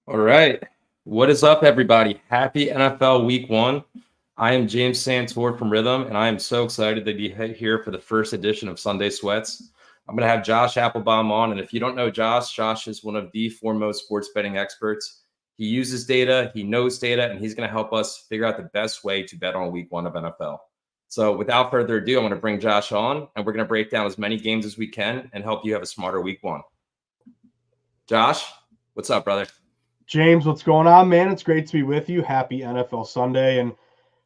All right. What is up, everybody? Happy NFL Week 1. I am James Santor from Rithmm, and I am so excited to be here for the first edition of Sunday Sweats. I'm going to have Josh Applebaum on, and if you don't know Josh is one of the foremost sports betting experts. He uses data, he knows data, and he's going to help us figure out the best way to bet on Week 1 of NFL. So without further ado, I'm going to bring Josh on, and we're going to break down as many games as we can and help you have a smarter Week 1. Josh, what's up, brother? James, what's going on, man? It's great to be with you. Happy NFL Sunday. And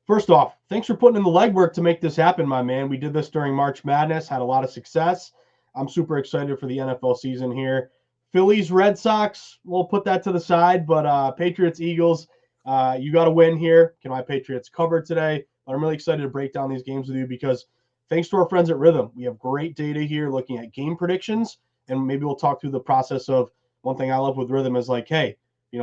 first off, thanks for putting in the legwork to make this happen, my man. We did this during March Madness, had a lot of success. I'm super excited for the NFL season here. Phillies, Red Sox, we'll put that to the side, but Patriots, Eagles, you got to win here. Can my Patriots cover today? But I'm really excited to break down these games with you because thanks to our friends at Rithmm, we have great data here looking at game predictions. And maybe we'll talk through the process of one thing I love with Rithmm is like, hey,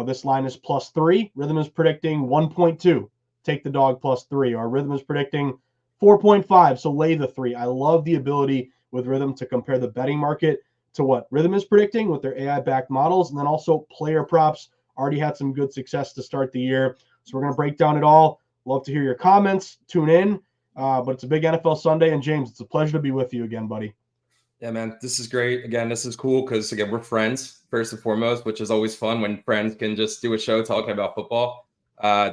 this line is +3. Rithmm is predicting 1.2. Take the dog +3. Or Rithmm is predicting 4.5. So lay the 3. I love the ability with Rithmm to compare the betting market to what Rithmm is predicting with their AI-backed models. And then also player props. Already had some good success to start the year. So we're going to break down it all. Love to hear your comments. Tune in. But it's a big NFL Sunday. And James, it's a pleasure to be with you again, buddy. Yeah, man, this is great. Again, this is cool because, again, we're friends first and foremost, which is always fun when friends can just do a show talking about football.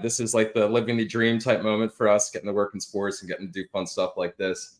This is like the living the dream type moment for us, getting to work in sports and getting to do fun stuff like this.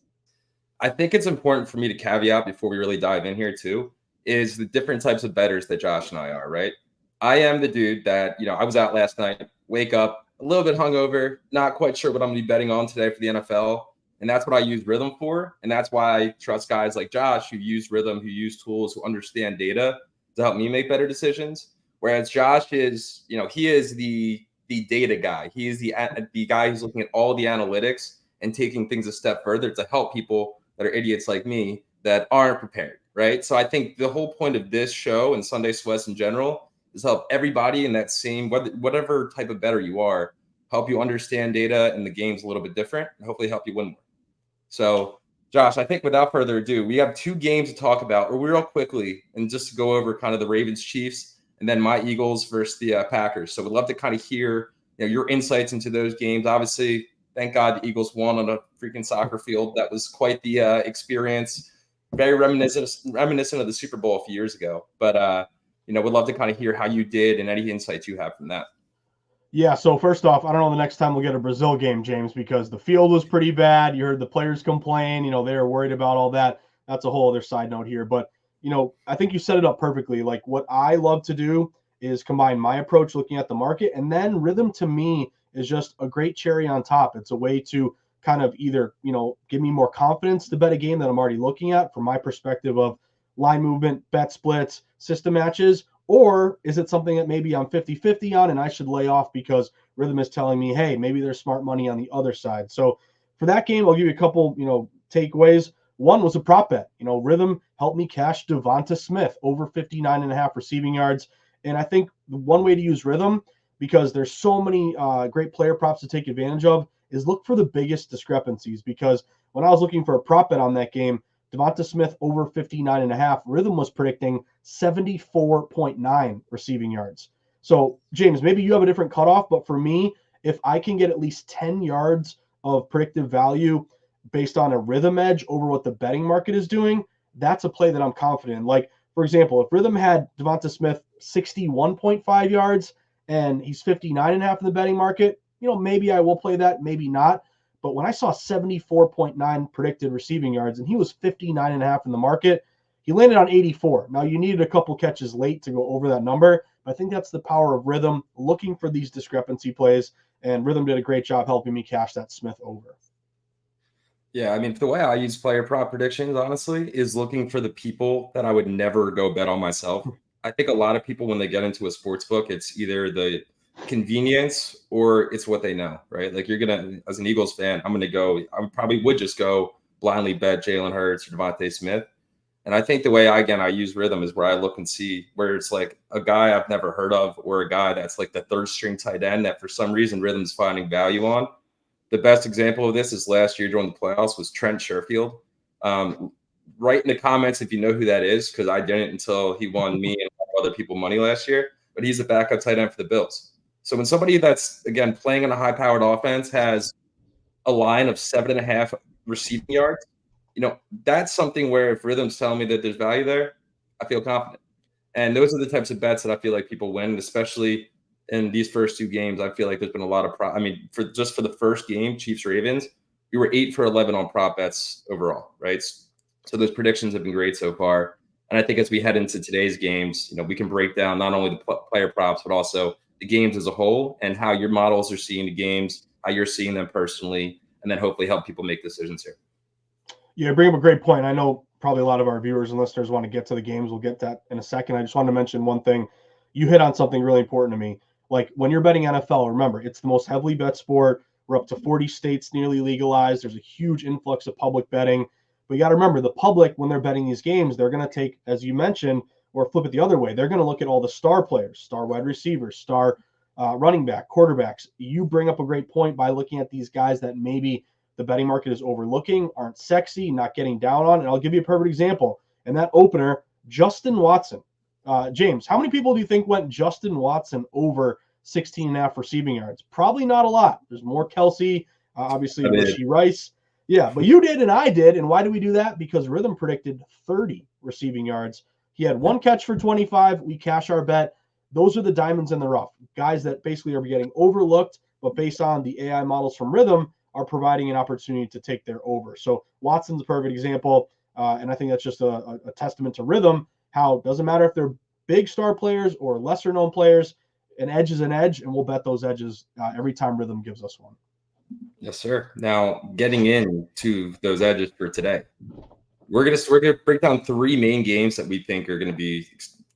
I think it's important for me to caveat before we really dive in here too, is the different types of bettors that Josh and I are, right? I am the dude that, I was out last night, wake up a little bit hungover, not quite sure what I'm going to be betting on today for the NFL. And that's what I use Rithmm for. And that's why I trust guys like Josh who use Rithmm, who use tools, who understand data to help me make better decisions. Whereas Josh is, he is the data guy. He is the guy who's looking at all the analytics and taking things a step further to help people that are idiots like me that aren't prepared, right? So I think the whole point of this show and Sunday Sweats in general is help everybody in that same, whatever type of bettor you are, help you understand data and the game's a little bit different and hopefully help you win more. So, Josh, I think without further ado, we have 2 games to talk about real quickly and just to go over kind of the Ravens Chiefs and then my Eagles versus the Packers. So we'd love to kind of hear your insights into those games. Obviously, thank God the Eagles won on a freaking soccer field. That was quite the experience. Very reminiscent of the Super Bowl a few years ago. But, we'd love to kind of hear how you did and any insights you have from that. Yeah, so first off, I don't know the next time we'll get a Brazil game, James, because the field was pretty bad. You heard the players complain, they were worried about all that. That's a whole other side note here. But, I think you set it up perfectly. Like what I love to do is combine my approach looking at the market, and then Rithmm to me is just a great cherry on top. It's a way to kind of either, give me more confidence to bet a game that I'm already looking at from my perspective of line movement, bet splits, system matches, or is it something that maybe I'm 50-50 on and I should lay off because Rithmm is telling me, hey, maybe there's smart money on the other side. So for that game, I'll give you a couple, takeaways. One was a prop bet. Rithmm helped me cash Devonta Smith over 59.5 receiving yards. And I think one way to use Rithmm, because there's so many great player props to take advantage of, is look for the biggest discrepancies. Because when I was looking for a prop bet on that game, Devonta Smith over 59.5. Rithmm was predicting 74.9 receiving yards. So, James, maybe you have a different cutoff, but for me, if I can get at least 10 yards of predictive value based on a Rithmm edge over what the betting market is doing, that's a play that I'm confident in. Like, for example, if Rithmm had Devonta Smith 61.5 yards and he's 59.5 in the betting market, maybe I will play that, maybe not. But when I saw 74.9 predicted receiving yards and he was 59.5 in the market, he landed on 84. Now, you needed a couple catches late to go over that number, but I think that's the power of Rithmm, looking for these discrepancy plays, and Rithmm did a great job helping me cash that Smith over. Yeah, I mean, the way I use player prop predictions, honestly, is looking for the people that I would never go bet on myself. I think a lot of people, when they get into a sports book, it's either the convenience or it's what they know, right? Like as an Eagles fan, I probably would just go blindly bet Jalen Hurts or Devontae Smith. And I think the way I use Rithmm is where I look and see where it's like a guy I've never heard of or a guy that's like the third string tight end that for some reason Rhythm's finding value on. The best example of this is last year during the playoffs was Trent Sherfield. Write in the comments if you know who that is, because I didn't until he won me and other people money last year. but he's the backup tight end for the Bills. So when somebody that's, again, playing in a high-powered offense has a line of 7.5 receiving yards, that's something where if Rhythm's telling me that there's value there, I feel confident. And those are the types of bets that I feel like people win, especially in these first two games. I feel like there's been a lot of for the first game, Chiefs Ravens, we were 8 for 11 on prop bets overall, right? So those predictions have been great so far. And I think as we head into today's games, we can break down not only the player props, but also the games as a whole and how your models are seeing the games, how you're seeing them personally, and then hopefully help people make decisions here. Yeah, bring up a great point. I know probably a lot of our viewers and listeners want to get to the games. We'll get that in a second. I just wanted to mention one thing. You hit on something really important to me. Like when you're betting NFL, remember, it's the most heavily bet sport. We're up to 40 states nearly legalized. There's a huge influx of public betting. But you got to remember, the public, when they're betting these games, they're going to take, as you mentioned, or flip it the other way. They're going to look at all the star players, star wide receivers, star running back, quarterbacks. You bring up a great point by looking at these guys that maybe the betting market is overlooking, aren't sexy, not getting down on. And I'll give you a perfect example. In that opener, Justin Watson. James, how many people do you think went Justin Watson over 16.5 receiving yards? Probably not a lot. There's more Kelsey, obviously Rashee Rice. Yeah, but you did and I did. And why do we do that? Because Rhythm predicted 30 receiving yards. He had one catch for 25. We cash our bet. Those are the diamonds in the rough. Guys that basically are getting overlooked, but based on the AI models from Rhythm, are providing an opportunity to take their over. So Watson's a perfect example. And I think that's just a testament to Rhythm, how it doesn't matter if they're big star players or lesser known players, an edge is an edge, and we'll bet those edges every time Rhythm gives us one. Yes, sir. Now, getting into those edges for today, we're gonna break down 3 main games that we think are gonna be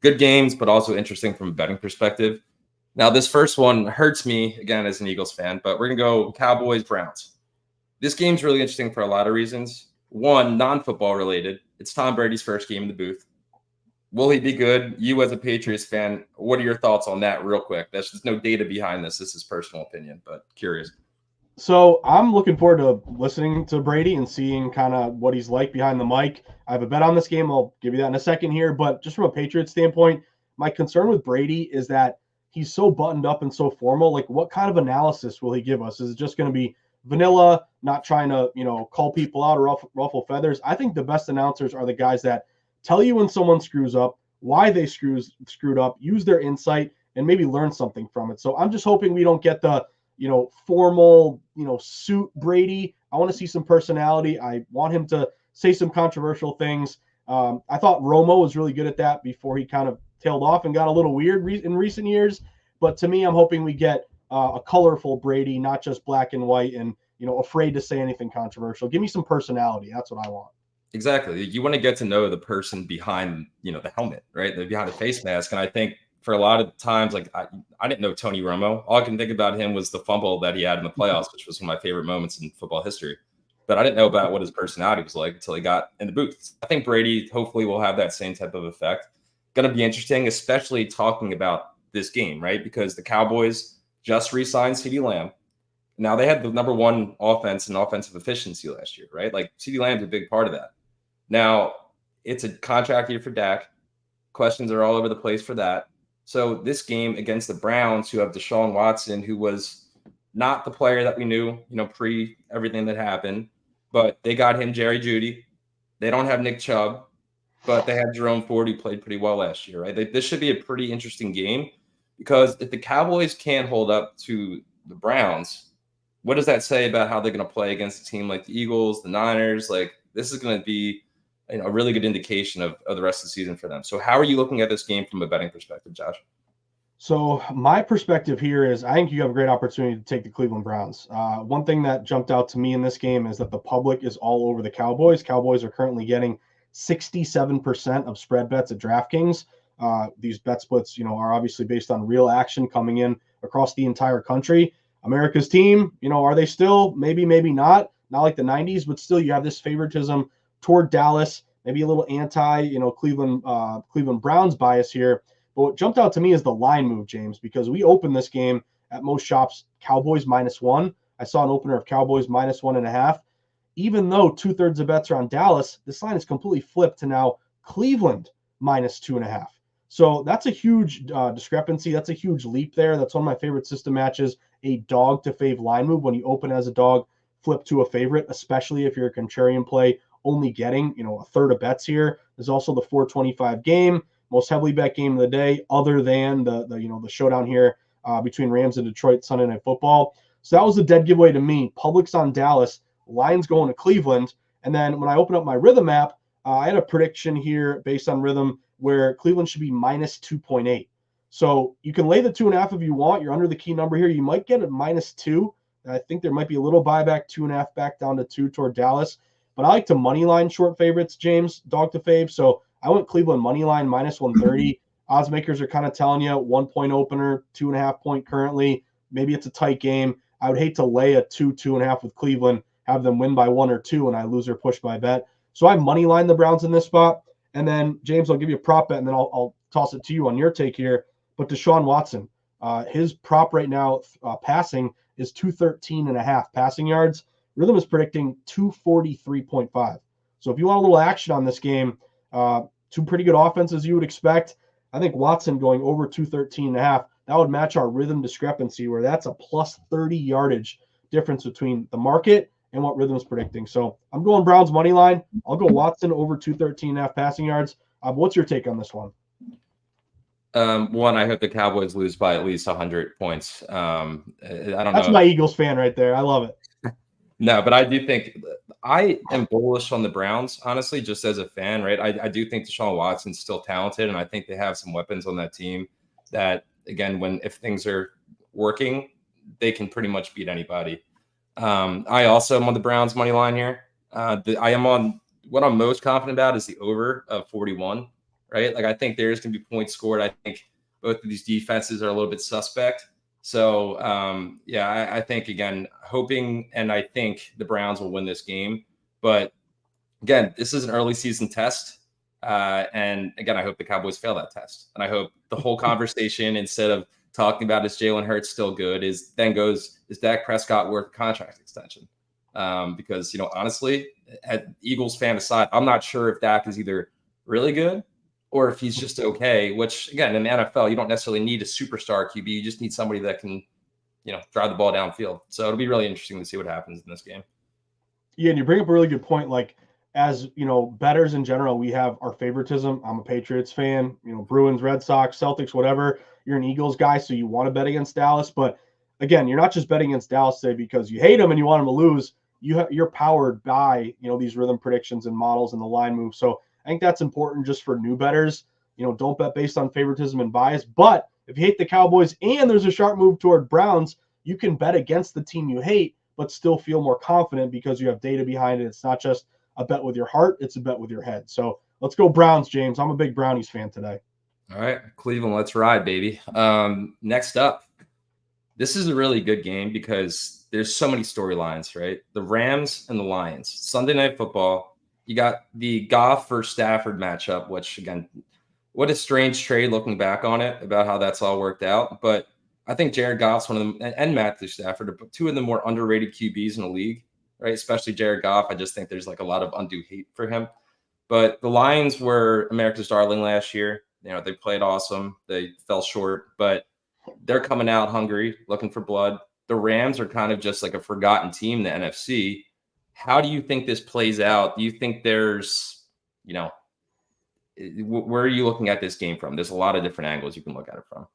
good games, but also interesting from a betting perspective. Now, this first one hurts me, again, as an Eagles fan, but we're going to go Cowboys-Browns. This game's really interesting for a lot of reasons. One, non-football related. It's Tom Brady's first game in the booth. Will he be good? You as a Patriots fan, what are your thoughts on that real quick? There's no data behind this. This is personal opinion, but curious. So I'm looking forward to listening to Brady and seeing kind of what he's like behind the mic. I have a bet on this game. I'll give you that in a second here. But just from a Patriots standpoint, my concern with Brady is that he's so buttoned up and so formal. Like, what kind of analysis will he give us? Is it just going to be vanilla, not trying to, call people out or ruffle feathers? I think the best announcers are the guys that tell you when someone screws up, why they screwed up, use their insight, and maybe learn something from it. So I'm just hoping we don't get the, formal, suit Brady. I want to see some personality. I want him to say some controversial things. I thought Romo was really good at that before he kind of tailed off and got a little weird in recent years. But to me, I'm hoping we get a colorful Brady, not just black and white and, afraid to say anything controversial. Give me some personality. That's what I want. Exactly. You want to get to know the person behind, the helmet, right? Behind the face mask. And I think for a lot of times, like I didn't know Tony Romo. All I can think about him was the fumble that he had in the playoffs, which was one of my favorite moments in football history. But I didn't know about what his personality was like until he got in the booth. I think Brady hopefully will have that same type of effect. Going to be interesting, especially talking about this game, right? Because the Cowboys just re-signed CeeDee Lamb. Now they had the number 1 offense and offensive efficiency last year, right? Like CeeDee Lamb's a big part of that. Now it's a contract year for Dak. Questions are all over the place for that. So this game against the Browns, who have Deshaun Watson, who was not the player that we knew, pre everything that happened, but they got him Jerry Jeudy. They don't have Nick Chubb, but they have Jerome Ford, who played pretty well last year, right? This should be a pretty interesting game because if the Cowboys can't hold up to the Browns, what does that say about how they're going to play against a team like the Eagles, the Niners? Like, this is going to be a really good indication of the rest of the season for them. So how are you looking at this game from a betting perspective, Josh? So my perspective here is I think you have a great opportunity to take the Cleveland Browns. One thing that jumped out to me in this game is that the public is all over the Cowboys. Cowboys are currently getting 67% of spread bets at DraftKings. These bet splits, are obviously based on real action coming in across the entire country. America's team, are they still? Maybe, maybe not. Not like the 90s, but still you have this favoritism toward Dallas, maybe a little anti, Cleveland Browns bias here. But what jumped out to me is the line move, James, because we opened this game at most shops Cowboys -1. I saw an opener of Cowboys -1.5. Even though 2/3 of bets are on Dallas, this line is completely flipped to now Cleveland -2.5. So that's a huge discrepancy. That's a huge leap there. That's one of my favorite system matches, a dog to fave line move. When you open as a dog, flip to a favorite, especially if you're a contrarian play, only getting, a third of bets here. There's also the 425 game, most heavily bet game of the day, other than the showdown here between Rams and Detroit Sunday Night Football. So that was a dead giveaway to me. Public's on Dallas, Lions going to Cleveland. And then when I open up my Rithmm app, I had a prediction here based on Rithmm where Cleveland should be minus 2.8. So you can lay the 2.5 if you want. You're under the key number here. You might get it minus 2. I think there might be a little buyback, 2.5 back down to 2 toward Dallas. But I like to money line short favorites, James, dog to fave. So I went Cleveland money line minus 130. Odds makers are kind of telling you 1 point opener, 2.5 point currently. Maybe it's a tight game. I would hate to lay a 2.5 with Cleveland, have them win by 1 or 2, and I lose or push my bet. So I money line the Browns in this spot. And then, James, I'll give you a prop bet, and then I'll toss it to you on your take here. But Deshaun Watson, his prop right now passing is 213.5 passing yards. Rithmm is predicting 243.5. So if you want a little action on this game, two pretty good offenses you would expect. I think Watson going over 213.5, that would match our Rithmm discrepancy, where that's a plus 30 yardage difference between the market and what Rithmm's predicting. So I'm going Browns money line. I'll go Watson over 213.5 passing yards. What's your take on this one? One, I hope the Cowboys lose by at least 100 points. I don't know. That's my Eagles fan right there. I love it. No, but I do think I am bullish on the Browns, honestly, just as a fan, right? I do think Deshaun Watson's still talented, and I think they have some weapons on that team that, again, if things are working, they can pretty much beat anybody. I also am on the Browns money line here. I am on what I'm most confident about is the over of 41, right? Like I think there's going to be points scored. I think both of these defenses are a little bit suspect. So, I think, again, hoping and I think the Browns will win this game. But, again, this is an early season test. And, again, I hope the Cowboys fail that test. And I hope the whole conversation, instead of talking about is Jalen Hurts still good, is Dak Prescott worth a contract extension? Because, honestly, at Eagles fan aside, I'm not sure if Dak is either really good or if he's just okay, which, again, in the NFL, you don't necessarily need a superstar QB. You just need somebody that can, drive the ball downfield. So it'll be really interesting to see what happens in this game. Yeah, and you bring up a really good point. Like, as, bettors in general, we have our favoritism. I'm a Patriots fan, Bruins, Red Sox, Celtics, whatever. You're an Eagles guy, so you want to bet against Dallas. But, again, you're not just betting against Dallas today because you hate them and you want them to lose. You're powered by, these Rithmm predictions and models and the line move. So I think that's important just for new bettors. Don't bet based on favoritism and bias. But if you hate the Cowboys and there's a sharp move toward Browns, you can bet against the team you hate, but still feel more confident because you have data behind it. It's not just a bet with your heart, it's a bet with your head. So let's go Browns, James. I'm a big Brownies fan today. All right, Cleveland, let's ride, baby. Next up, this is a really good game because there's so many storylines, right? The Rams and the Lions. Sunday Night Football. You got the Goff versus Stafford matchup, which, again, what a strange trade looking back on it about how that's all worked out. But I think Jared Goff's one of them, and Matthew Stafford are two of the more underrated QBs in the league, right? Especially Jared Goff. I just think there's like a lot of undue hate for him. But the Lions were America's darling last year. They played awesome. They fell short, but they're coming out hungry, looking for blood. The Rams are kind of just like a forgotten team in the NFC. How do you think this plays out? Do you think there's, where are you looking at this game from? There's a lot of different angles you can look at it from.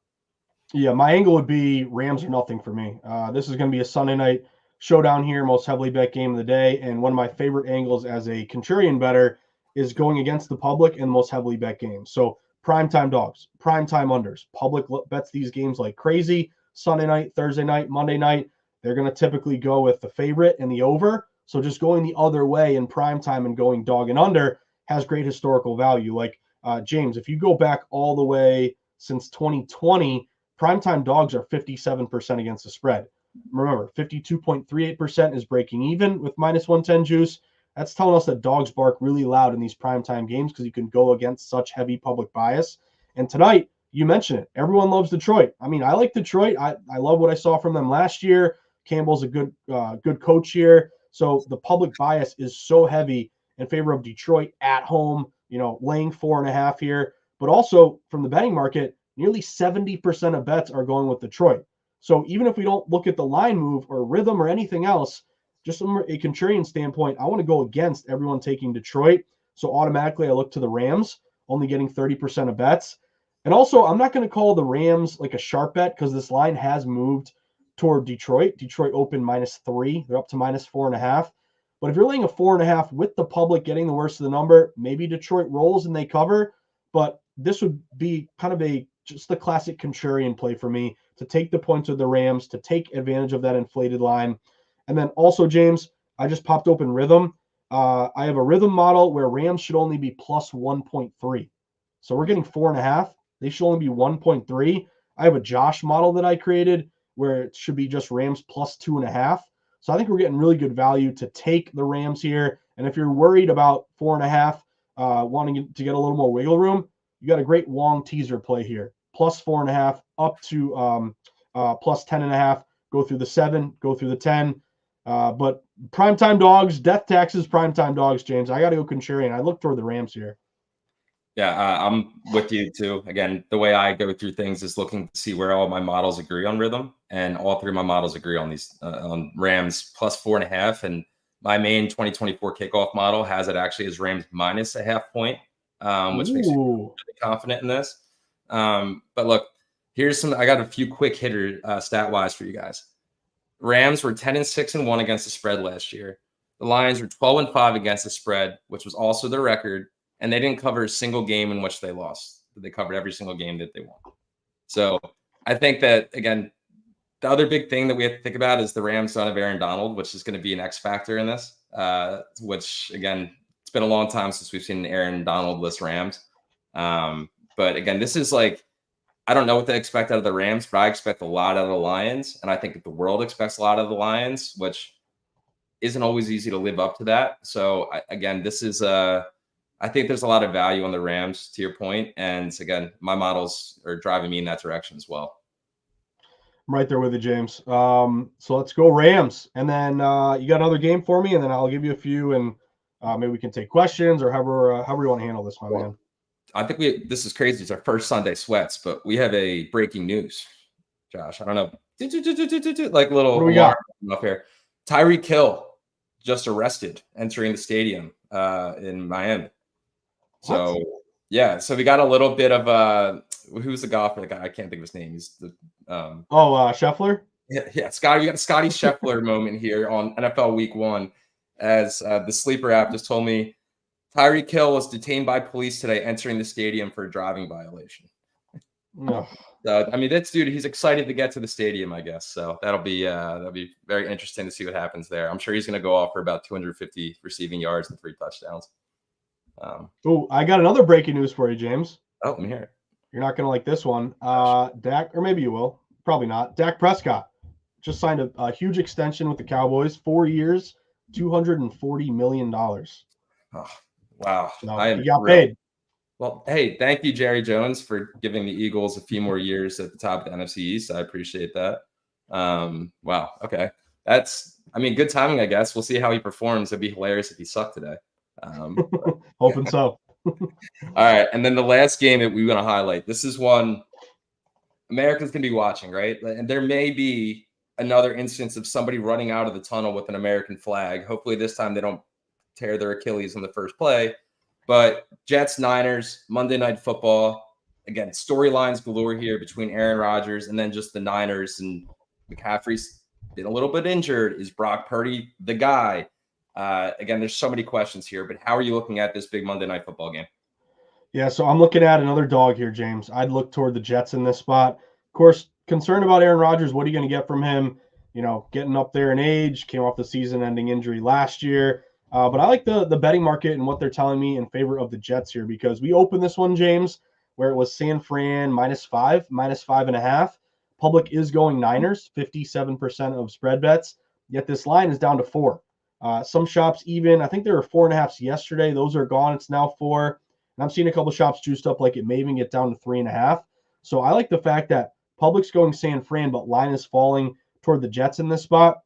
Yeah, my angle would be Rams or nothing for me. This is going to be a Sunday night showdown here, most heavily bet game of the day. And one of my favorite angles as a contrarian bettor is going against the public in the most heavily bet games. So primetime dogs, primetime unders. Public bets these games like crazy. Sunday night, Thursday night, Monday night. They're going to typically go with the favorite and the over. So just going the other way in primetime and going dog and under has great historical value. Like, James, if you go back all the way since 2020, primetime dogs are 57% against the spread. Remember, 52.38% is breaking even with minus 110 juice. That's telling us that dogs bark really loud in these primetime games because you can go against such heavy public bias. And tonight, you mentioned it. Everyone loves Detroit. I mean, I like Detroit. I love what I saw from them last year. Campbell's a good coach here. So the public bias is so heavy in favor of Detroit at home, laying 4.5 here. But also from the betting market, nearly 70% of bets are going with Detroit. So even if we don't look at the line move or rhythm or anything else, just from a contrarian standpoint, I want to go against everyone taking Detroit. So automatically I look to the Rams, only getting 30% of bets. And also, I'm not going to call the Rams like a sharp bet because this line has moved toward Detroit. Detroit opened -3. They're up to -4.5. But if you're laying a 4.5 with the public getting the worst of the number, maybe Detroit rolls and they cover. But this would be kind of just the classic contrarian play for me to take the points of the Rams, to take advantage of that inflated line. And then also, James, I just popped open Rithmm. I have a Rithmm model where Rams should only be plus 1.3. So we're getting 4.5. They should only be 1.3. I have a Josh model that I created where it should be just Rams plus 2.5. So I think we're getting really good value to take the Rams here. And if you're worried about 4.5, wanting to get a little more wiggle room, you got a great Wong teaser play here. Plus 4.5 up to plus 10.5. Go through the 7, go through the 10. But primetime dogs, death taxes, primetime dogs, James. I got to go contrarian. I look toward the Rams here. Yeah, I'm with you too. Again, the way I go through things is looking to see where all my models agree on Rithmm, and all three of my models agree on these on Rams plus 4.5. And my main 2024 kickoff model has it actually as Rams minus a half point, which makes me really confident in this. But look, here's some. I got a few quick hitter stat wise for you guys. Rams were 10-6-1 against the spread last year. The Lions were 12-5 against the spread, which was also their record. And they didn't cover a single game in which they lost. They covered every single game that they won. So I think that, again, the other big thing that we have to think about is the Rams son of Aaron Donald, which is going to be an X factor in this, which, again, it's been a long time since we've seen an Aaron Donald-less Rams. But, again, this is like, I don't know what to expect out of the Rams, but I expect a lot out of the Lions. And I think that the world expects a lot of the Lions, which isn't always easy to live up to that. So, again, this is I think there's a lot of value on the Rams, to your point. And again, my models are driving me in that direction as well. I'm right there with you, James. So let's go Rams. And then you got another game for me, and then I'll give you a few, and maybe we can take questions or however you want to handle this, my man. I think this is crazy. It's our first Sunday sweats, but we have a breaking news, Josh. I don't know. Like little alarm up here. Tyreek Hill just arrested entering the stadium in Miami. So yeah, so we got a little bit of who's the golfer? The guy I can't think of his name. He's the Scheffler. Yeah, Scotty. You got a Scotty Scheffler moment here on NFL Week 1, as the sleeper app just told me Tyreek Hill was detained by police today entering the stadium for a driving violation. No. I mean, that's dude. He's excited to get to the stadium, I guess. So that'll be very interesting to see what happens there. I'm sure he's going to go off for about 250 receiving yards and 3 touchdowns. I got another breaking news for you, James. Oh, let me hear it. You're not going to like this one. Dak, or maybe you will. Probably not. Dak Prescott just signed a huge extension with the Cowboys, 4 years, $240 million. Oh, wow. So he got paid. Well, hey, thank you, Jerry Jones, for giving the Eagles a few more years at the top of the NFC East. I appreciate that. Wow. Okay. Good timing, I guess. We'll see how he performs. It'd be hilarious if he sucked today. Hoping so. All right. And then the last game that we want to highlight, this is one Americans can be watching, right? And there may be another instance of somebody running out of the tunnel with an American flag. Hopefully this time they don't tear their Achilles in the first play. But Jets, Niners, Monday Night Football. Again, storylines galore here between Aaron Rodgers and then just the Niners. And McCaffrey's been a little bit injured. Is Brock Purdy the guy? Again, there's so many questions here, but how are you looking at this big Monday Night Football game? Yeah, so I'm looking at another dog here, James. I'd look toward the Jets in this spot. Of course, concerned about Aaron Rodgers. What are you going to get from him? You know, getting up there in age, came off the season-ending injury last year. But I like the betting market and what they're telling me in favor of the Jets here, because we opened this one, James, where it was San Fran -5, -5.5. Public is going Niners, 57% of spread bets, yet this line is down to 4. Some shops even, I think there were 4.5s yesterday. Those are gone. It's now 4. And I'm seeing a couple shops juiced up like it may even get down to 3.5. So I like the fact that public's going San Fran, but line is falling toward the Jets in this spot.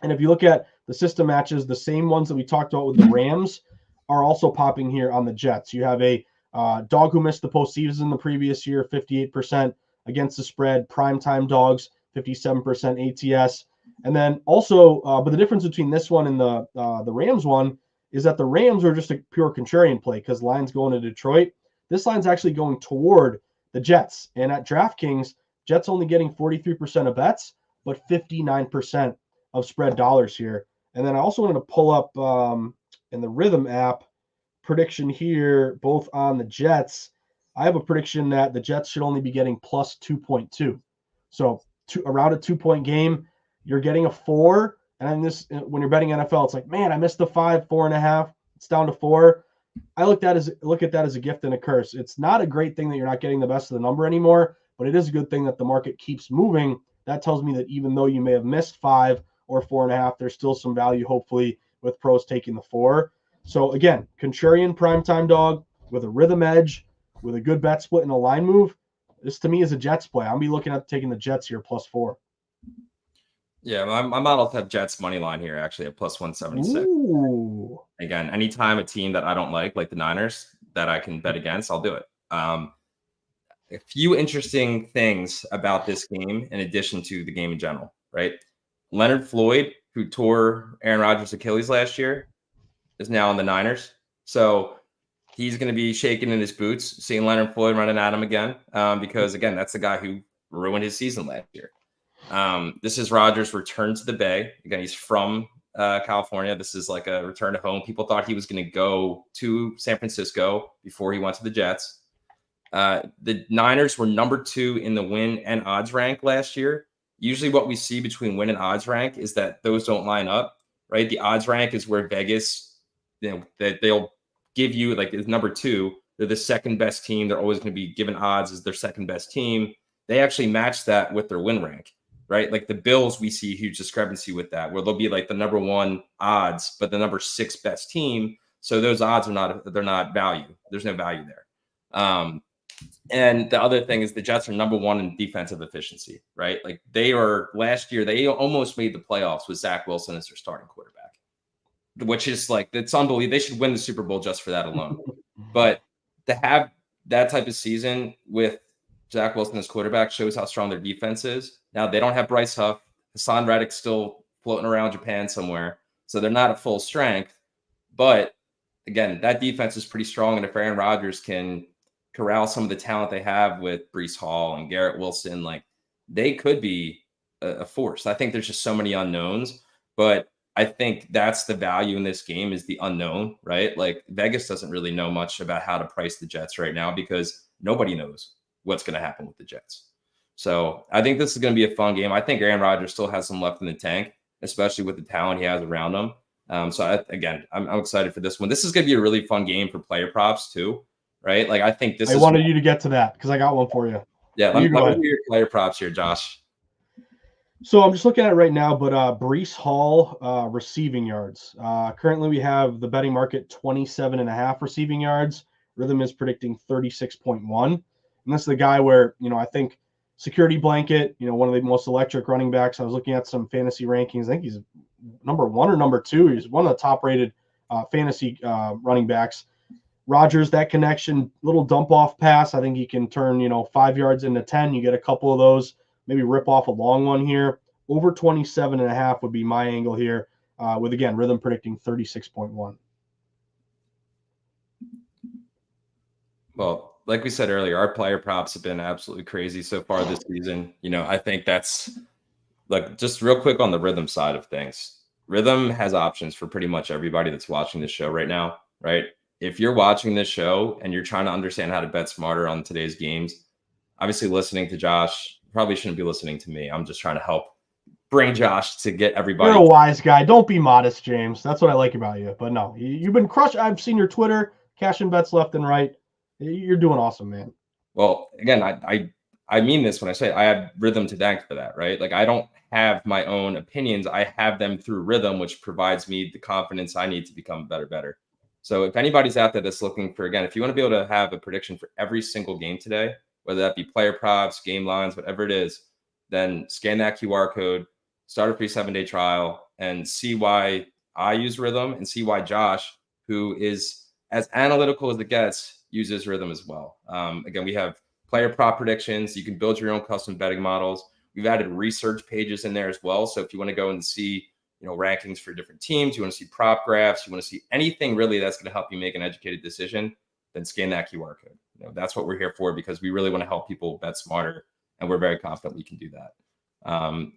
And if you look at the system matches, the same ones that we talked about with the Rams are also popping here on the Jets. You have a Dog who missed the postseason the previous year, 58% against the spread. Primetime dogs, 57% ATS. And then also, but the difference between this one and the Rams one is that the Rams are just a pure contrarian play because line's going to Detroit. This line's actually going toward the Jets. And at DraftKings, Jets only getting 43% of bets, but 59% of spread dollars here. And then I also wanted to pull up in the Rithmm app prediction here, both on the Jets. I have a prediction that the Jets should only be getting plus 2.2. So around a 2-point game, you're getting a 4. And then this, when you're betting NFL, it's like, man, I missed the 5, 4.5. It's down to 4. I look at that as a gift and a curse. It's not a great thing that you're not getting the best of the number anymore, but it is a good thing that the market keeps moving. That tells me that even though you may have missed 5 or 4.5, there's still some value, hopefully, with pros taking the 4. So again, contrarian primetime dog with a Rithmm edge, with a good bet split and a line move. This to me is a Jets play. I'll be looking at taking the Jets here plus 4. Yeah, my models have Jets money line here actually at plus 176. Ooh. Again, anytime a team that I don't like the Niners, that I can bet against, I'll do it. A few interesting things about this game in addition to the game in general, right? Leonard Floyd, who tore Aaron Rodgers' Achilles last year, is now in the Niners. So he's going to be shaking in his boots, seeing Leonard Floyd running at him again, because, again, that's the guy who ruined his season last year. This is Rodgers' return to the Bay. Again, he's from California. This is like a return to home. People thought he was going to go to San Francisco before he went to the Jets. The Niners were number 2 in the win and odds rank last year. Usually what we see between win and odds rank is that those don't line up, right? The odds rank is where Vegas, that they'll give you like is number 2. They're the second best team. They're always going to be given odds as their second best team. They actually match that with their win rank, right? Like the Bills, we see a huge discrepancy with that, where they'll be like the number 1 odds, but the number 6 best team. So those odds they're not value. There's no value there. And the other thing is the Jets are number 1 in defensive efficiency, right? Like last year, they almost made the playoffs with Zach Wilson as their starting quarterback, which is like, it's unbelievable. They should win the Super Bowl just for that alone. But to have that type of season with Zach Wilson as quarterback shows how strong their defense is. Now they don't have Bryce Huff. Hassan Reddick's still floating around Japan somewhere. So they're not at full strength. But again, that defense is pretty strong. And if Aaron Rodgers can corral some of the talent they have with Breece Hall and Garrett Wilson, like they could be a force. I think there's just so many unknowns, but I think that's the value in this game is the unknown, right? Like Vegas doesn't really know much about how to price the Jets right now because nobody knows what's going to happen with the Jets. So I think this is going to be a fun game. I think Aaron Rodgers still has some left in the tank, especially with the talent he has around him. I'm excited for this one. This is going to be a really fun game for player props too, right? Like I think I wanted you to get to that because I got one for you. Yeah, let me hear your player props here, Josh. So I'm just looking at it right now, but Breece Hall receiving yards. Currently we have the betting market 27.5 receiving yards. Rithmm is predicting 36.1. And this is the guy where, I think security blanket, one of the most electric running backs. I was looking at some fantasy rankings. I think he's number 1 or number 2. He's one of the top rated fantasy running backs. Rodgers, that connection, little dump off pass. I think he can turn, 5 yards into 10. You get a couple of those, maybe rip off a long one here. Over 27.5 would be my angle here with, again, Rithmm predicting 36.1. Well, like we said earlier, our player props have been absolutely crazy so far this season. I think that's like just real quick on the Rithmm side of things. Rithmm has options for pretty much everybody that's watching this show right now, right? If you're watching this show and you're trying to understand how to bet smarter on today's games, obviously listening to Josh, probably shouldn't be listening to me. I'm just trying to help bring Josh to get everybody. You're a wise guy. Don't be modest, James. That's what I like about you. But no, you've been crushed. I've seen your Twitter, cashing bets left and right. You're doing awesome, man. Well, again, I mean this when I say I have Rithmm to thank for that, right? Like I don't have my own opinions. I have them through Rithmm, which provides me the confidence I need to become better. So if anybody's out there that's looking for, again, if you want to be able to have a prediction for every single game today, whether that be player props, game lines, whatever it is, then scan that QR code, start a free 7-day trial, and see why I use Rithmm and see why Josh, who is as analytical as it gets, uses Rithmm as well. Again, we have player prop predictions. You can build your own custom betting models. We've added research pages in there as well. So if you want to go and see, rankings for different teams, you want to see prop graphs, you want to see anything really that's going to help you make an educated decision, then scan that QR code. That's what we're here for, because we really want to help people bet smarter, and we're very confident we can do that.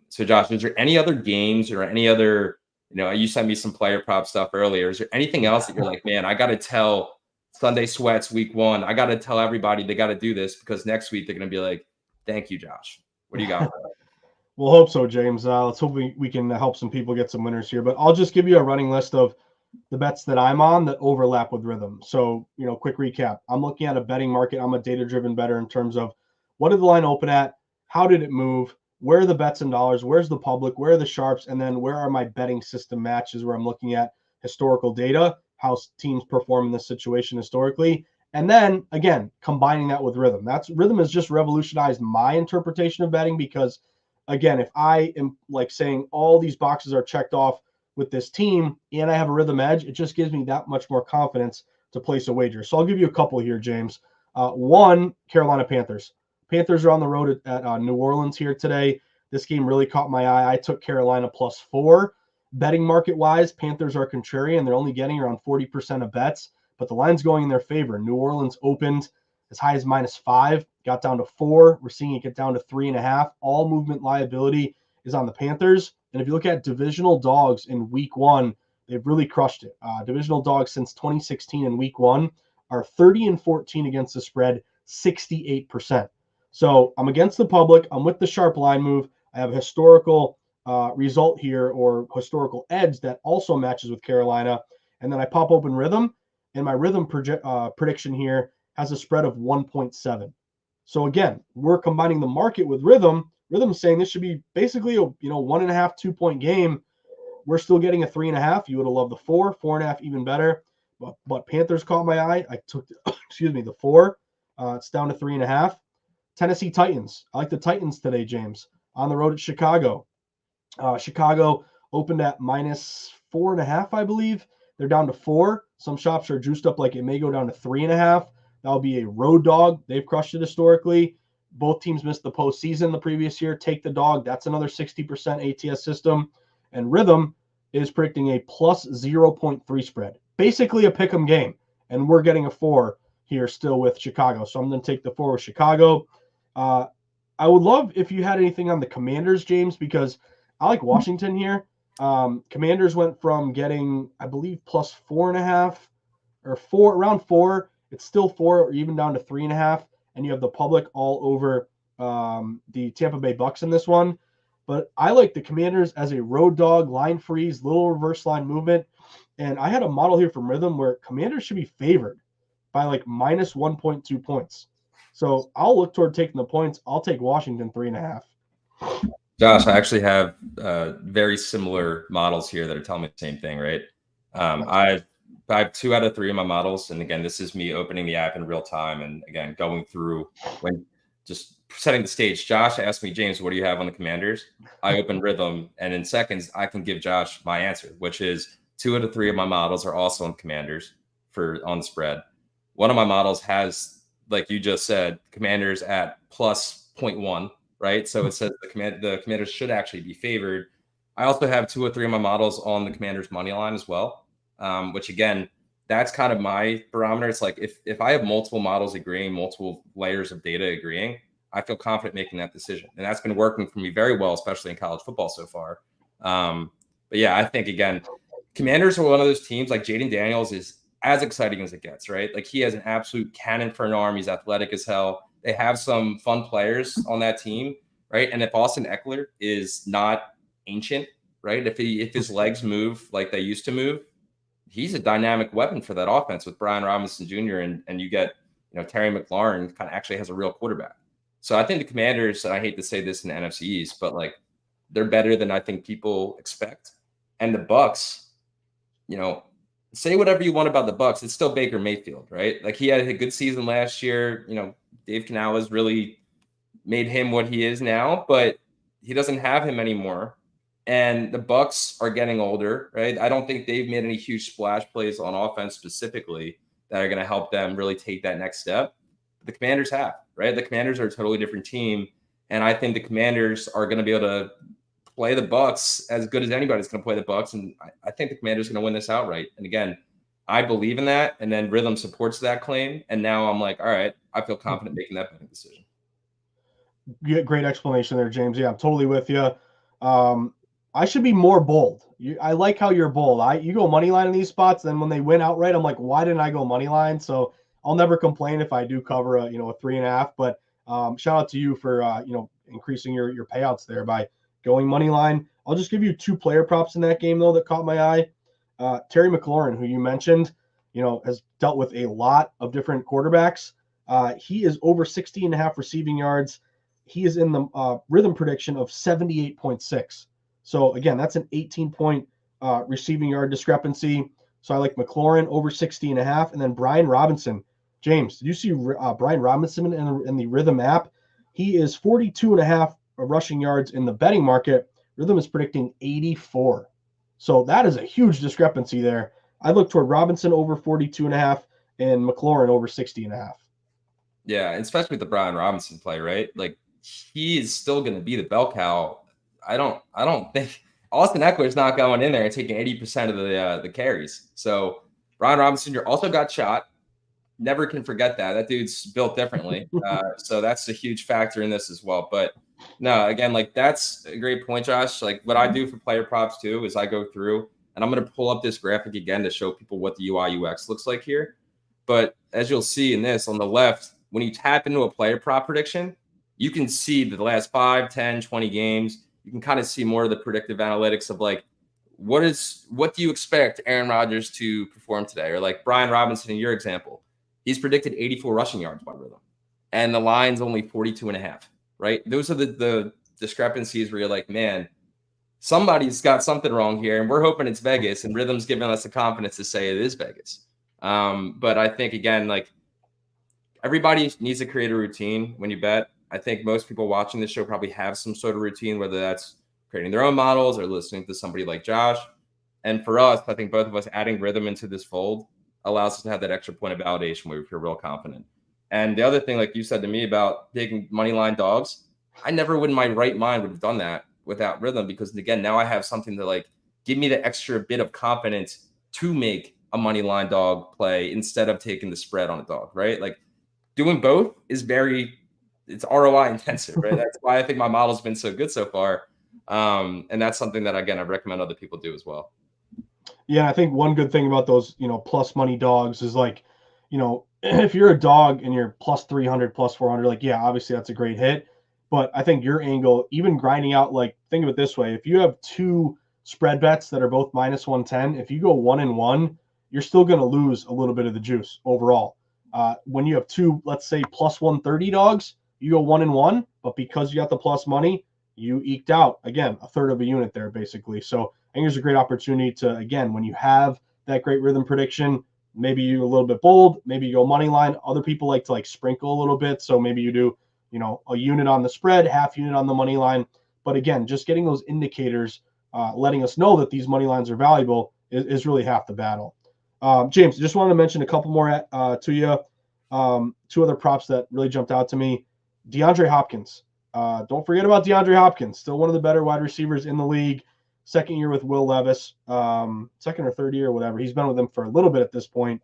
So Josh, is there any other games or any other, you sent me some player prop stuff earlier. Is there anything else that you're like, man, I got to tell Sunday Sweats week 1, I got to tell everybody they got to do this, because next week they're going to be like, thank you, Josh. What do you got? We'll hope so, James. Let's hope we can help some people get some winners here. But I'll just give you a running list of the bets that I'm on that overlap with Rithmm. So, quick recap. I'm looking at a betting market. I'm a data-driven bettor in terms of what did the line open at? How did it move? Where are the bets in dollars? Where's the public? Where are the sharps? And then where are my betting system matches, where I'm looking at historical data, how teams perform in this situation historically. And then again, combining that with Rithmm. Rithmm has just revolutionized my interpretation of betting, because again, if I am like saying all these boxes are checked off with this team and I have a Rithmm edge, it just gives me that much more confidence to place a wager. So I'll give you a couple here, James. One, Carolina Panthers. Panthers are on the road at New Orleans here today. This game really caught my eye. I took Carolina +4. Betting market wise, Panthers are contrarian. They're only getting around 40% of bets, but the line's going in their favor. New Orleans opened as high as -5, got down to 4. We're seeing it get down to 3.5. All movement liability is on the Panthers. And if you look at divisional dogs in week 1, they've really crushed it. Divisional dogs since 2016 in week 1 are 30-14 against the spread, 68%. So I'm against the public. I'm with the sharp line move. I have a historical result here, or historical edge, that also matches with Carolina. And then I pop open Rithmm, and my Rithmm prediction here has a spread of 1.7. So again, we're combining the market with Rithmm. Rithmm's saying this should be basically a 1.5, 2-point game. We're still getting a 3.5. You would have loved the 4, 4.5, even better. But Panthers caught my eye. I took the 4. It's down to 3.5. Tennessee Titans. I like the Titans today, James. On the road at Chicago. Chicago opened at -4.5, I believe. They're down to 4. Some shops are juiced up like it may go down to 3.5. That'll be a road dog. They've crushed it historically. Both teams missed the postseason the previous year. Take the dog. That's another 60% ATS system. And Rithmm is predicting a +0.3 spread. Basically a pick'em game. And we're getting a 4 here still with Chicago. So I'm going to take the 4 with Chicago. I would love if you had anything on the Commanders, James, because I like Washington here. Commanders went from getting, I believe, +4.5 or 4, around 4. It's still 4, or even down to 3.5. And you have the public all over the Tampa Bay Bucks in this one. But I like the Commanders as a road dog, line freeze, little reverse line movement. And I had a model here from Rithmm where Commanders should be favored by like -1.2 points. So I'll look toward taking the points. I'll take Washington 3.5. Josh, I actually have very similar models here that are telling me the same thing, right? I have 2 out of 3 of my models. And again, this is me opening the app in real time. And again, going through when just setting the stage. Josh asked me, James, what do you have on the Commanders? I open Rithmm, and in seconds, I can give Josh my answer, which is 2 out of 3 of my models are also on Commanders on the spread. One of my models has, like you just said, Commanders at +0.1, right? So it says the Commanders should actually be favored. I also have 2 or 3 of my models on the Commanders money line as well, which again, that's kind of my barometer. It's like if I have multiple models agreeing, multiple layers of data agreeing, I feel confident making that decision. And that's been working for me very well, especially in college football so far. But yeah, I think, again, Commanders are one of those teams, like Jaden Daniels is as exciting as it gets, right? Like, he has an absolute cannon for an arm. He's athletic as hell. They have some fun players on that team, right? And if Austin Eckler is not ancient, right? If his legs move like they used to move, he's a dynamic weapon for that offense with Brian Robinson Jr. and you get, Terry McLaurin kind of actually has a real quarterback. So I think the Commanders, and I hate to say this in the NFC East, but like, they're better than I think people expect. And the Bucks, say whatever you want about the Bucks, it's still Baker Mayfield, right? Like, he had a good season last year. Dave Canales really made him what he is now, but he doesn't have him anymore. And the Bucks are getting older, right? I don't think they've made any huge splash plays on offense specifically. that are going to help them really take that next step. The Commanders have, right? The Commanders are a totally different team. And I think the Commanders are going to be able to play the Bucks as good as anybody's going to play the Bucks. And I think the Commanders are going to win this outright. And again, I believe in that. And then Rithmm supports that claim. And now I'm like, all right, I feel confident making that betting decision. Great explanation there, James. Yeah, I'm totally with you. I should be more bold. I like how you're bold. You go money line in these spots, then when they win outright, I'm like, why didn't I go money line? So I'll never complain if I do cover a 3.5. But shout out to you for increasing your payouts there by going money line. I'll just give you 2 player props in that game though that caught my eye. Terry McLaurin, who you mentioned, has dealt with a lot of different quarterbacks. He is over 60.5 receiving yards. He is in the Rithmm prediction of 78.6. So again, that's an 18-point receiving yard discrepancy. So I like McLaurin over 60.5, and then Brian Robinson. James, did you see Brian Robinson in the Rithmm app? He is 42.5 rushing yards in the betting market. Rithmm is predicting 84. So that is a huge discrepancy there. I look toward Robinson over 42.5 and McLaurin over 60.5. Yeah, and especially with the Brian Robinson play, right? Like he is still going to be the bell cow. I don't think Austin Eckler's not going in there and taking 80% of the carries. So Brian Robinson, you're also got shot. Never can forget that. That dude's built differently. So that's a huge factor in this as well. But no, again, like that's a great point, Josh. Like what I do for player props too is I go through and I'm going to pull up this graphic again to show people what the UI UX looks like here. But as you'll see in this on the left, when you tap into a player prop prediction, you can see the last 5, 10, 20 games. You can kind of see more of the predictive analytics of like, what do you expect Aaron Rodgers to perform today? Or like Brian Robinson in your example, he's predicted 84 rushing yards by Rithmm, and the line's only 42.5, right? Those are the discrepancies where you're like, man, somebody's got something wrong here. And we're hoping it's Vegas, and Rhythm's giving us the confidence to say it is Vegas. But I think, again, like everybody needs to create a routine when you bet. I think most people watching this show probably have some sort of routine, whether that's creating their own models or listening to somebody like Josh. And for us, I think both of us adding Rithmm into this fold allows us to have that extra point of validation where we feel real confident. And the other thing, like you said to me about taking money line dogs, I never would in my right mind would have done that without Rithmm, because again, now I have something to like give me the extra bit of confidence to make a money line dog play instead of taking the spread on a dog, right? Like doing both is it's ROI intensive, right? That's why I think my model's been so good so far. And that's something that, again, I recommend other people do as well. Yeah, I think one good thing about those, plus money dogs is like, if you're a dog and you're plus 300, plus 400, like, yeah, obviously that's a great hit. But I think your angle, even grinding out, like, think of it this way. If you have 2 spread bets that are both minus 110, if you go 1-1, you're still going to lose a little bit of the juice overall. When you have 2, let's say plus 130 dogs, you go 1-1, but because you got the plus money, you eked out, again, a third of a unit there, basically. So I think there's a great opportunity to, again, when you have that great Rithmm prediction, maybe you're a little bit bold, maybe you go money line. Other people like to sprinkle a little bit. So maybe you do, a unit on the spread, half unit on the money line. But again, just getting those indicators, letting us know that these money lines are valuable is really half the battle. James, just wanted to mention a couple more to you. 2 other props that really jumped out to me. DeAndre Hopkins. Don't forget about DeAndre Hopkins, still one of the better wide receivers in the league. Second year with Will Levis, second or third year or whatever. He's been with them for a little bit at this point.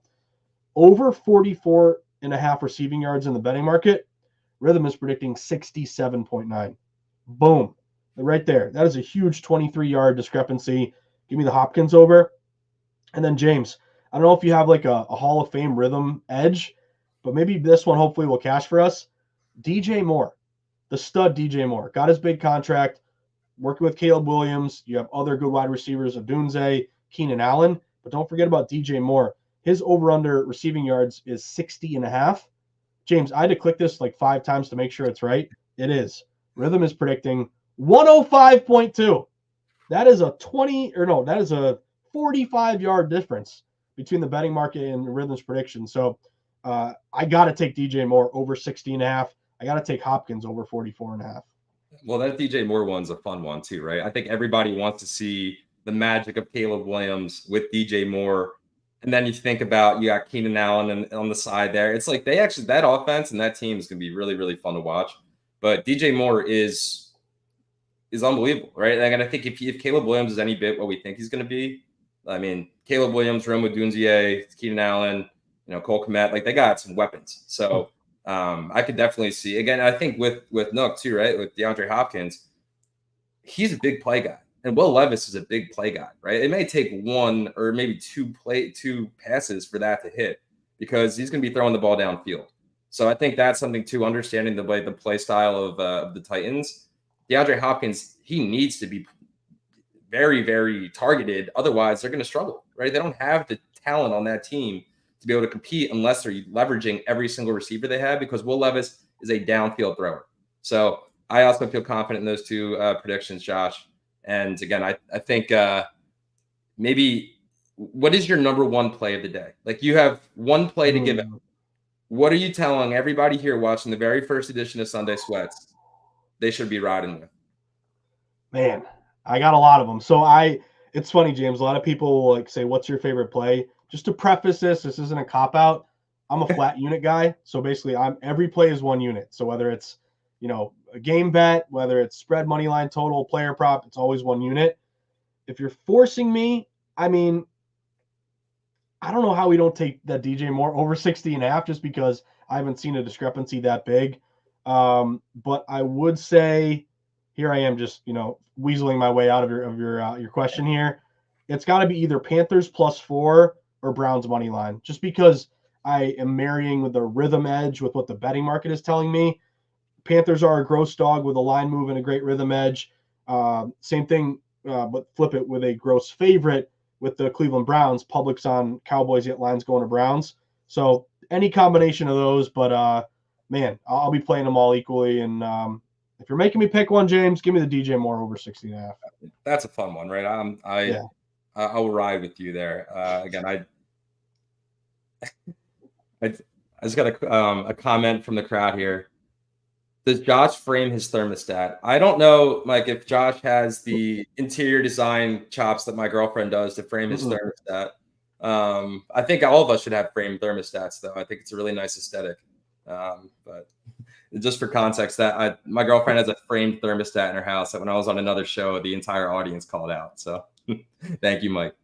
Over 44.5 receiving yards in the betting market. Rithmm is predicting 67.9. Boom. Right there. That is a huge 23-yard discrepancy. Give me the Hopkins over. And then James, I don't know if you have like a Hall of Fame Rithmm edge, but maybe this one hopefully will cash for us. DJ Moore, the stud DJ Moore, got his big contract, working with Caleb Williams. You have other good wide receivers, Odunze, Keenan Allen, but don't forget about DJ Moore. His over-under receiving yards is 60.5. James, I had to click this like 5 times to make sure it's right. It is. Rithmm is predicting 105.2. That is a 45-yard difference between the betting market and Rhythm's prediction. So I got to take DJ Moore over 60.5. I got to take Hopkins over 44.5. Well, that DJ Moore one's a fun one too, right? I think everybody wants to see the magic of Caleb Williams with DJ Moore And then you think about you got Keenan Allen and on the side there. It's like they actually that offense and that team is going to be really really fun to watch. But DJ Moore is unbelievable, right? And I think if Caleb Williams is any bit what we think he's going to be, I mean Caleb Williams, Rome Dunzier, Keenan Allen, Cole Kmet, like they got some weapons. So I could definitely see again. I think with Nook too, right? With DeAndre Hopkins, he's a big play guy. And Will Levis is a big play guy, right? It may take one or maybe two passes for that to hit because he's going to be throwing the ball downfield. So I think that's something too, understanding the way the play style of the Titans. DeAndre Hopkins, he needs to be very, very targeted. Otherwise, they're going to struggle, right? They don't have the talent on that team to be able to compete unless they're leveraging every single receiver they have because Will Levis is a downfield thrower. So I also feel confident in those two predictions, Josh. And again, I think maybe what is your number one play of the day? Like you have one play to give out. What are you telling everybody here watching the very first edition of Sunday Sweats they should be riding with? Man, I got a lot of them. So it's funny, James. A lot of people will like say, "What's your favorite play?" Just to preface this isn't a cop out. I'm a flat unit guy, so basically, every play is one unit. So whether it's a game bet, whether it's spread, money line, total, player prop, it's always one unit. If you're forcing me, I mean, I don't know how we don't take that DJ Moore over 60.5 just because I haven't seen a discrepancy that big. But I would say here I am just, weaseling my way out of your question here. It's got to be either Panthers +4 or Browns money line, just because I am marrying with the rhythm edge with what the betting market is telling me. Panthers are a gross dog with a line move and a great rhythm edge. Same thing, but flip it with a gross favorite with the Cleveland Browns. Public's on Cowboys, yet lines going to Browns. So any combination of those, but man, I'll be playing them all equally. And if you're making me pick one, James, give me the DJ Moore over 60.5. That's a fun one, right? I will ride with you there. Again, I just got a comment from the crowd here. Does Josh frame his thermostat? I don't know, Mike, if Josh has the interior design chops that my girlfriend does to frame his thermostat. I think all of us should have framed thermostats, though. I think it's a really nice aesthetic. But just for context, my girlfriend has a framed thermostat in her house that when I was on another show, the entire audience called out. So thank you, Mike.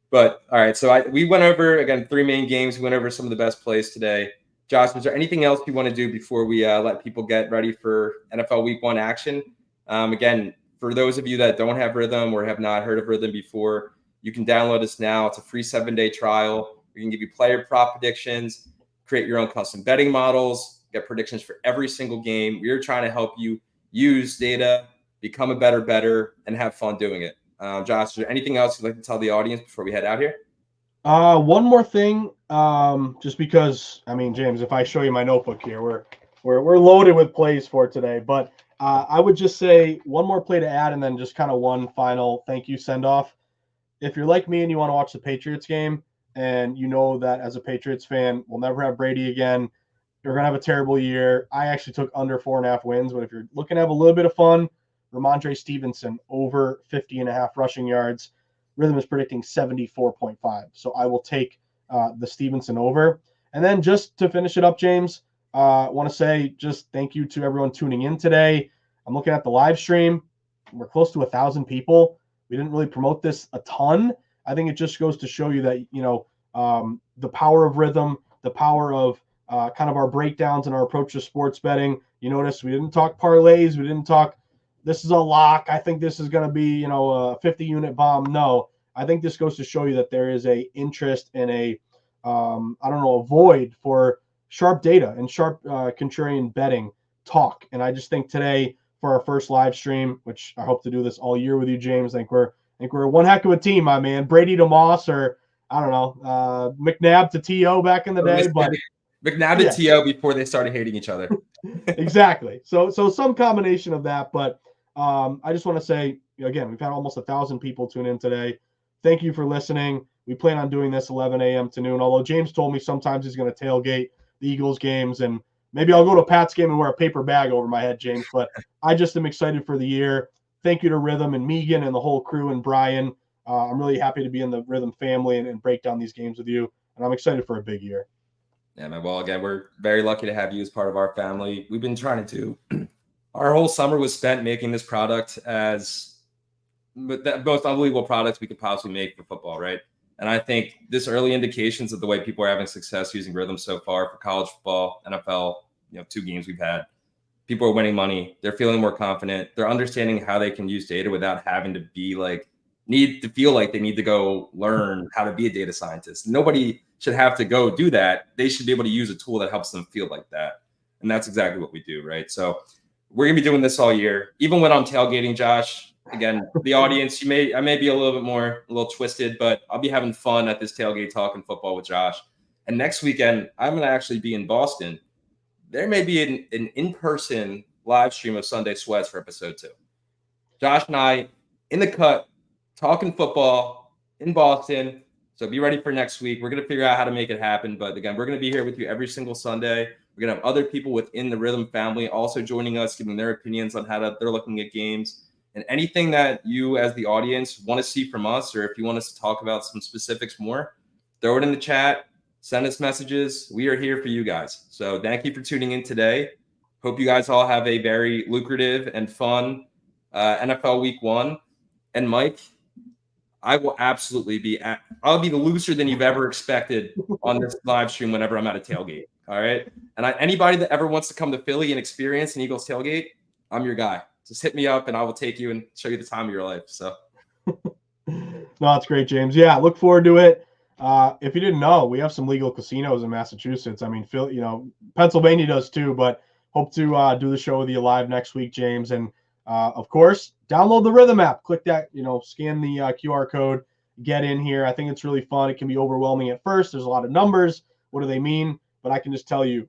But all right, so we went over, again, 3 main games. We went over some of the best plays today. Josh, is there anything else you want to do before we let people get ready for NFL Week 1 action? Again, for those of you that don't have Rithmm or have not heard of Rithmm before, you can download us now. It's a free 7-day trial. We can give you player prop predictions, create your own custom betting models, get predictions for every single game. We are trying to help you use data, become a better bettor, and have fun doing it. Josh, is there anything else you'd like to tell the audience before we head out here? One more thing, just because James, if I show you my notebook here, we're loaded with plays for today. But I would just say one more play to add, and then just kind of one final thank you send off. If you're like me and you want to watch the Patriots game, and you know that as a Patriots fan, we'll never have Brady again. You're gonna have a terrible year. I actually took under 4.5 wins, but if you're looking to have a little bit of fun, Ramondre Stevenson over 50.5 rushing yards. Rithmm is predicting 74.5. So I will take the Stevenson over. And then just to finish it up, James, I want to say just thank you to everyone tuning in today. I'm looking at the live stream. We're close to 1,000 people. We didn't really promote this a ton. I think it just goes to show you that, the power of Rithmm, the power of kind of our breakdowns and our approach to sports betting. You notice we didn't talk parlays. We didn't talk this is a lock. I think this is going to be, a 50-unit bomb. No, I think this goes to show you that there is a interest in a void for sharp data and sharp contrarian betting talk. And I just think today for our first live stream, which I hope to do this all year with you, James, I think we're one heck of a team, my man. Brady to Moss, or I don't know, McNabb to T.O. back in the day. But McNabb to T.O. before they started hating each other. Exactly. So some combination of that. But I just want to say, again, we've had almost 1,000 people tune in today. Thank you for listening. We plan on doing this 11 a.m. to noon, although James told me sometimes he's going to tailgate the Eagles games, and maybe I'll go to Pat's game and wear a paper bag over my head, James. But I just am excited for the year. Thank you to Rithmm and Megan and the whole crew and Brian. I'm really happy to be in the Rithmm family and break down these games with you. And I'm excited for a big year. Yeah, man. Well, again, we're very lucky to have you as part of our family. We've been trying to do our whole summer was spent making this product as the most unbelievable products we could possibly make for football, right? And I think this early indications of the way people are having success using Rithmm so far for college football, NFL, 2 games we've had. People are winning money. They're feeling more confident. They're understanding how they can use data without having to be like need to feel like they need to go learn how to be a data scientist. Nobody should have to go do that. They should be able to use a tool that helps them feel like that. And that's exactly what we do, right? So we're gonna be doing this all year. Even when I'm tailgating, Josh, again, the audience, I may be a little twisted, but I'll be having fun at this tailgate talking football with Josh. And next weekend, I'm gonna actually be in Boston. There may be an in-person live stream of Sunday Sweats for episode 2. Josh and I in the cut, talking football in Boston. So be ready for next week. We're going to figure out how to make it happen. But again, we're going to be here with you every single Sunday. We're going to have other people within the Rithmm family also joining us, giving their opinions on how they're looking at games. And anything that you as the audience want to see from us, or if you want us to talk about some specifics more, throw it in the chat. Send us messages. We are here for you guys. So thank you for tuning in today. Hope you guys all have a very lucrative and fun NFL Week 1. And Mike, I will absolutely I'll be the looser than you've ever expected on this live stream whenever I'm at a tailgate. All right. And anybody that ever wants to come to Philly and experience an Eagles tailgate, I'm your guy. Just hit me up and I will take you and show you the time of your life. So. No, that's great, James. Yeah, look forward to it. If you didn't know, we have some legal casinos in Massachusetts. I mean, Pennsylvania does too, but hope to do the show with you live next week, James. And of course, download the Rithmm app. Click that, scan the QR code, get in here. I think it's really fun. It can be overwhelming at first. There's a lot of numbers. What do they mean? But I can just tell you,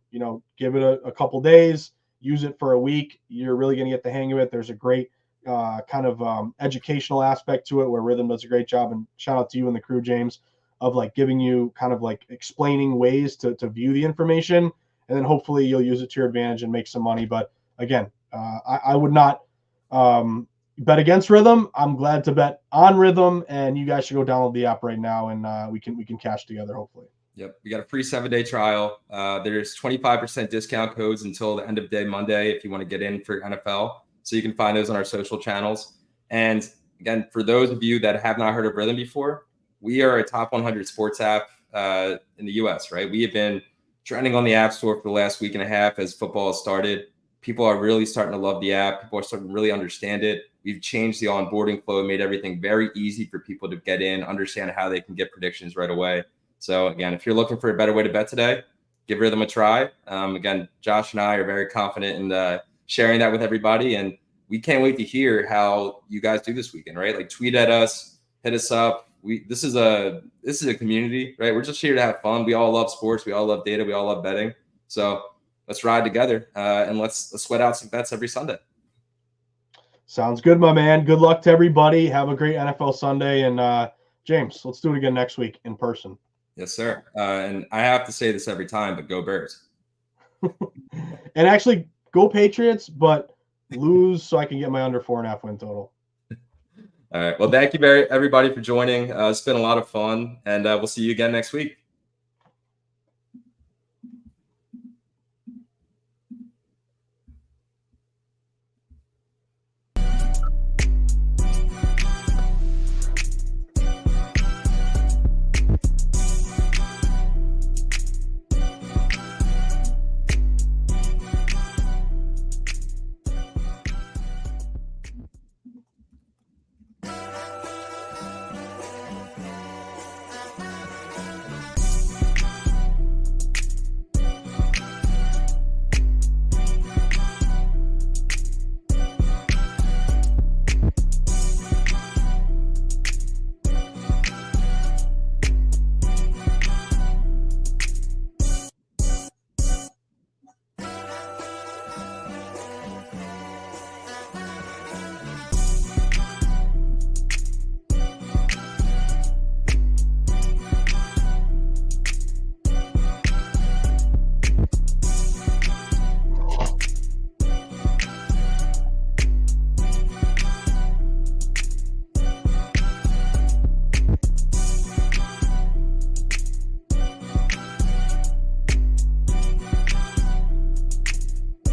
give it a couple days, use it for a week. You're really going to get the hang of it. There's a great kind of educational aspect to it where Rithmm does a great job. And shout out to you and the crew, James, of like giving you kind of like explaining ways to view the information. And then hopefully you'll use it to your advantage and make some money. But again, I would not bet against Rithmm. I'm glad to bet on Rithmm, and you guys should go download the app right now, and we can cash together hopefully. Yep, we got a free 7-day trial. There's 25% discount codes until the end of day Monday if you want to get in for NFL. So you can find those on our social channels. And again, for those of you that have not heard of Rithmm before, we are a top 100 sports app in the U.S., right? We have been trending on the App Store for the last week and a half as football has started. People are really starting to love the app. People are starting to really understand it. We've changed the onboarding flow, made everything very easy for people to get in, understand how they can get predictions right away. So again, if you're looking for a better way to bet today, give Rithmm a try. Again, Josh and I are very confident in sharing that with everybody. And we can't wait to hear how you guys do this weekend, right? Like tweet at us, hit us up. This is a community, right? We're just here to have fun. We all love sports. We all love data. We all love betting. So let's ride together and let's sweat out some bets every Sunday. Sounds good, my man. Good luck to everybody. Have a great NFL Sunday. And James, let's do it again next week in person. Yes, sir. And I have to say this every time, but go Bears. And actually, go Patriots, but lose so I can get my under 4.5 win total. All right. Well, thank you everybody for joining. It's been a lot of fun, and we'll see you again next week.